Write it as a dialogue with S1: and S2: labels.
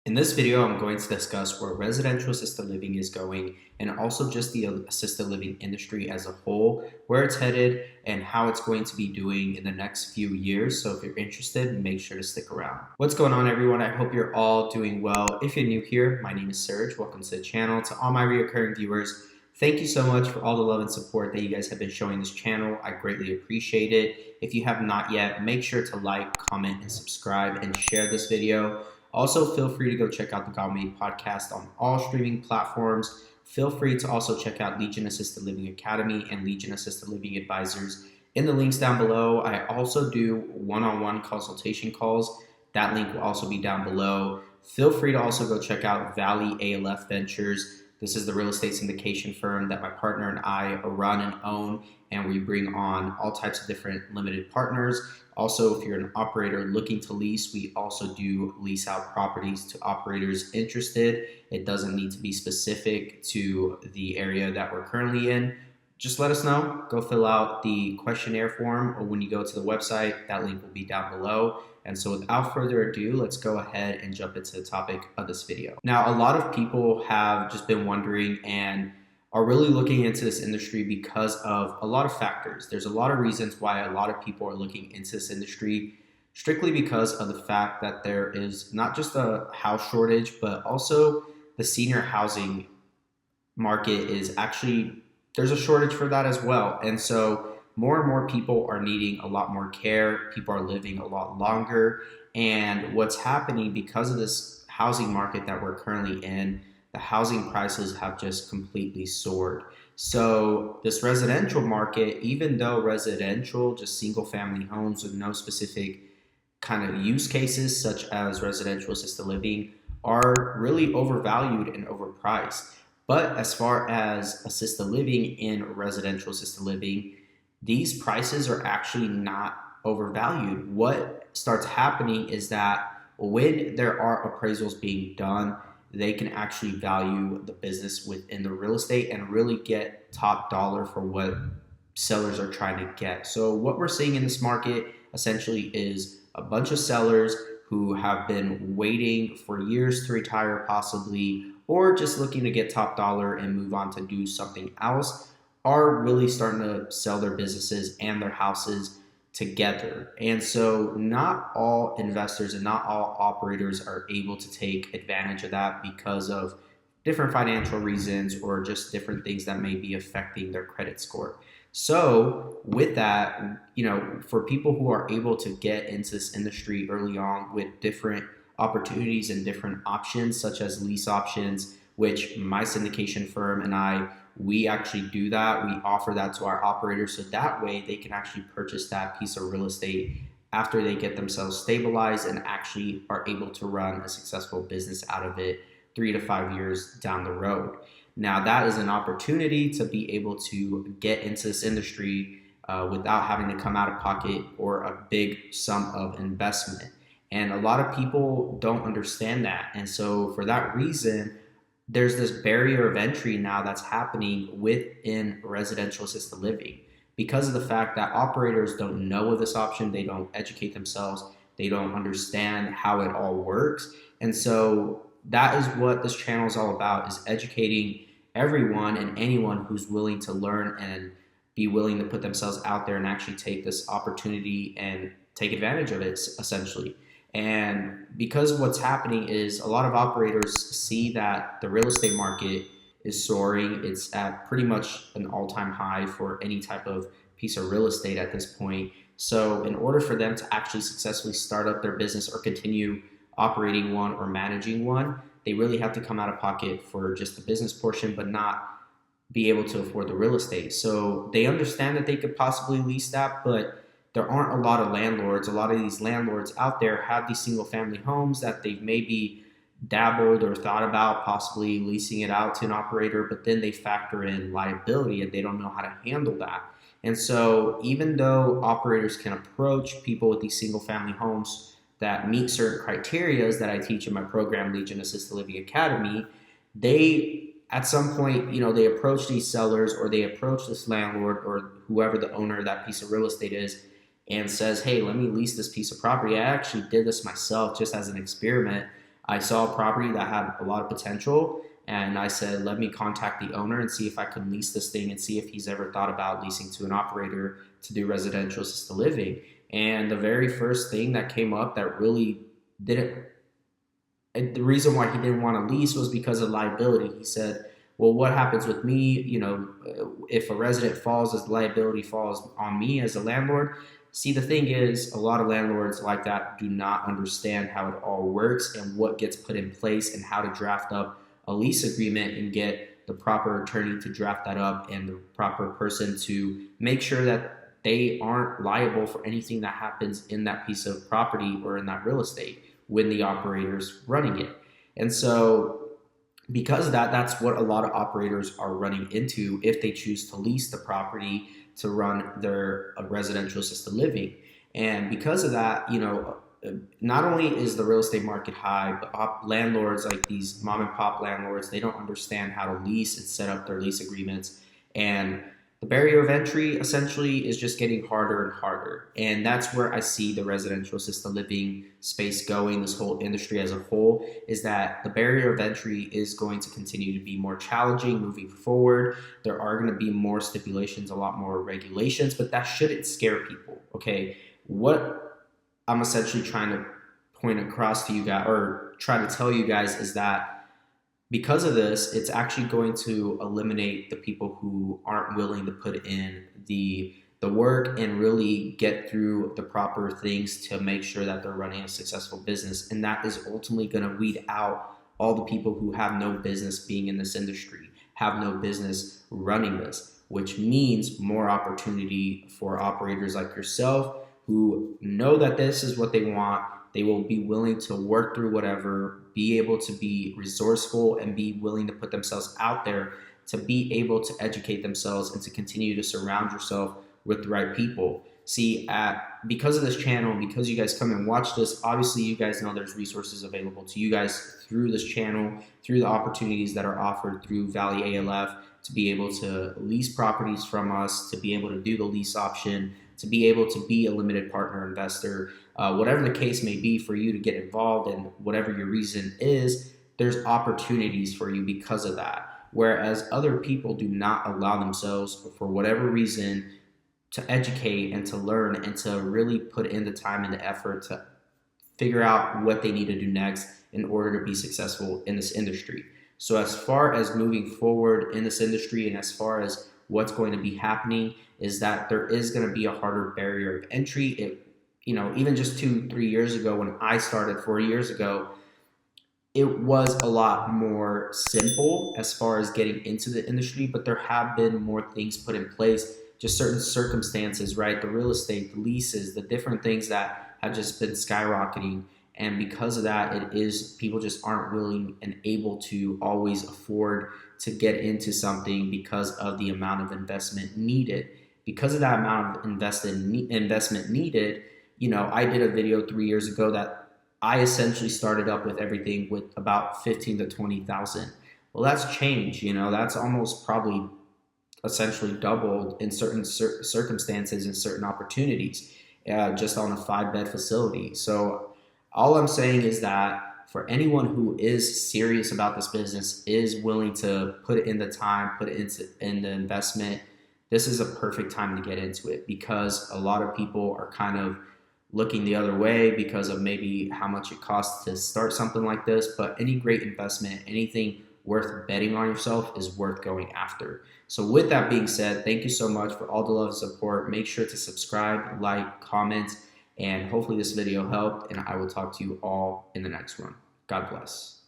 S1: In this video, I'm going to discuss where residential assisted living is going and also just the assisted living industry as a whole, where it's headed, and how it's going to be doing in the next few years. So if you're interested, make sure to stick around. What's going on, everyone? I hope you're all doing well. If you're new here, my name is Serg. Welcome to the channel. To all my recurring viewers, thank you so much for all the love and support that you guys have been showing this channel. I greatly appreciate it. If you have not yet, make sure to like, comment, and subscribe and share this video. Also, feel free to go check out the God Made podcast on all streaming platforms. Feel free to also check out Legion Assisted Living Academy and Legion Assisted Living Advisors in the links down below. I also do one-on-one consultation calls. That link will also be down below. Feel free to also go check out Valley ALF Ventures. This is the real estate syndication firm that my partner and I run and own, and we bring on all types of different limited partners. Also, if you're an operator looking to lease, we also do lease out properties to operators interested. It doesn't need to be specific to the area that we're currently in. Just let us know. Go fill out the questionnaire form, or when you go to the website, that link will be down below. And so without further ado, let's go ahead and jump into the topic of this video. Now, a lot of people have just been wondering and are really looking into this industry because of a lot of factors. There's a lot of reasons why a lot of people are looking into this industry, strictly because of the fact that there is not just a house shortage, but also the senior housing market is actually, there's a shortage for that as well. And so more and more people are needing a lot more care. People are living a lot longer. And what's happening because of this housing market that we're currently in, the housing prices have just completely soared. So this residential market, even though residential, just single family homes with no specific kind of use cases such as residential assisted living, are really overvalued and overpriced. But as far as assisted living in residential assisted living, these prices are actually not overvalued. What starts happening is that when there are appraisals being done, they can actually value the business within the real estate and really get top dollar for what sellers are trying to get. So what we're seeing in this market essentially is a bunch of sellers who have been waiting for years to retire possibly, or just looking to get top dollar and move on to do something else, are really starting to sell their businesses and their houses together. And so not all investors and not all operators are able to take advantage of that because of different financial reasons or just different things that may be affecting their credit score. So with that, for people who are able to get into this industry early on with different opportunities and different options, such as lease options, which my syndication firm and we actually do that. We offer that to our operators so that way they can actually purchase that piece of real estate after they get themselves stabilized and actually are able to run a successful business out of it 3 to 5 years down the road. Now, that is an opportunity to be able to get into this industry without having to come out of pocket or a big sum of investment. And a lot of people don't understand that. And so for that reason, there's this barrier of entry now that's happening within residential assisted living because of the fact that operators don't know of this option, they don't educate themselves, they don't understand how it all works. And so that is what this channel is all about, is educating everyone and anyone who's willing to learn and be willing to put themselves out there and actually take this opportunity and take advantage of it, essentially. And because what's happening is a lot of operators see that the real estate market is soaring. It's at pretty much an all-time high for any type of piece of real estate at this point. So in order for them to actually successfully start up their business or continue operating one or managing one, they really have to come out of pocket for just the business portion, but not be able to afford the real estate. So they understand that they could possibly lease that, but there aren't a lot of landlords. A lot of these landlords out there have these single family homes that they've maybe dabbled or thought about possibly leasing it out to an operator, but then they factor in liability and they don't know how to handle that. And so even though operators can approach people with these single family homes that meet certain criteria that I teach in my program, Legion Assisted Living Academy, they at some point, they approach these sellers or they approach this landlord or whoever the owner of that piece of real estate is and says, hey, let me lease this piece of property. I actually did this myself just as an experiment. I saw a property that had a lot of potential, and I said, let me contact the owner and see if I can lease this thing and see if he's ever thought about leasing to an operator to do residential assisted living. And the very first thing that came up that really didn't, and the reason why he didn't want to lease was because of liability. He said, well, what happens with me? If a resident falls, as liability falls on me as a landlord. See, the thing is, a lot of landlords like that do not understand how it all works and what gets put in place and how to draft up a lease agreement and get the proper attorney to draft that up and the proper person to make sure that they aren't liable for anything that happens in that piece of property or in that real estate when the operator's running it. And so because of that, that's what a lot of operators are running into if they choose to lease the property to run their residential assisted living. And because of that, not only is the real estate market high, but landlords like these mom and pop landlords, they don't understand how to lease and set up their lease agreements. And the barrier of entry essentially is just getting harder and harder. And that's where I see the residential assisted living space going, this whole industry as a whole, is that the barrier of entry is going to continue to be more challenging moving forward. There are going to be more stipulations, a lot more regulations, but that shouldn't scare people, okay? What I'm essentially trying to point across to you guys, or try to tell you guys, is that because of this, it's actually going to eliminate the people who aren't willing to put in the work and really get through the proper things to make sure that they're running a successful business. And that is ultimately going to weed out all the people who have no business being in this industry, have no business running this, which means more opportunity for operators like yourself who know that this is what they want. They will be willing to work through whatever, be able to be resourceful, and be willing to put themselves out there to be able to educate themselves and to continue to surround yourself with the right people. See, because of this channel, and because you guys come and watch this, obviously you guys know there's resources available to you guys through this channel, through the opportunities that are offered through Valley ALF to be able to lease properties from us, to be able to do the lease option, to be able to be a limited partner investor, whatever the case may be for you to get involved in, whatever your reason is, there's opportunities for you because of that. Whereas other people do not allow themselves, for whatever reason, to educate and to learn and to really put in the time and the effort to figure out what they need to do next in order to be successful in this industry. So as far as moving forward in this industry and as far as what's going to be happening is that there is going to be a harder barrier of entry. Even just 2-3 years ago when I started 4 years ago, it was a lot more simple as far as getting into the industry, but there have been more things put in place, just certain circumstances, right? The real estate, the leases, the different things that have just been skyrocketing. And because of that, people just aren't willing and able to always afford to get into something because of the amount of investment needed. Because of that amount of investment needed, I did a video 3 years ago that I essentially started up with everything with about 15 to 20,000. Well, that's changed. That's almost probably essentially doubled in certain circumstances and certain opportunities, just on a 5-bed facility. So all I'm saying is that for anyone who is serious about this business, is willing to put it in the time, put it in the investment, this is a perfect time to get into it, because a lot of people are kind of looking the other way because of maybe how much it costs to start something like this. But any great investment, anything worth betting on yourself, is worth going after. So with that being said, thank you so much for all the love and support. Make sure to subscribe, like, comment, and hopefully this video helped, and I will talk to you all in the next one. God bless.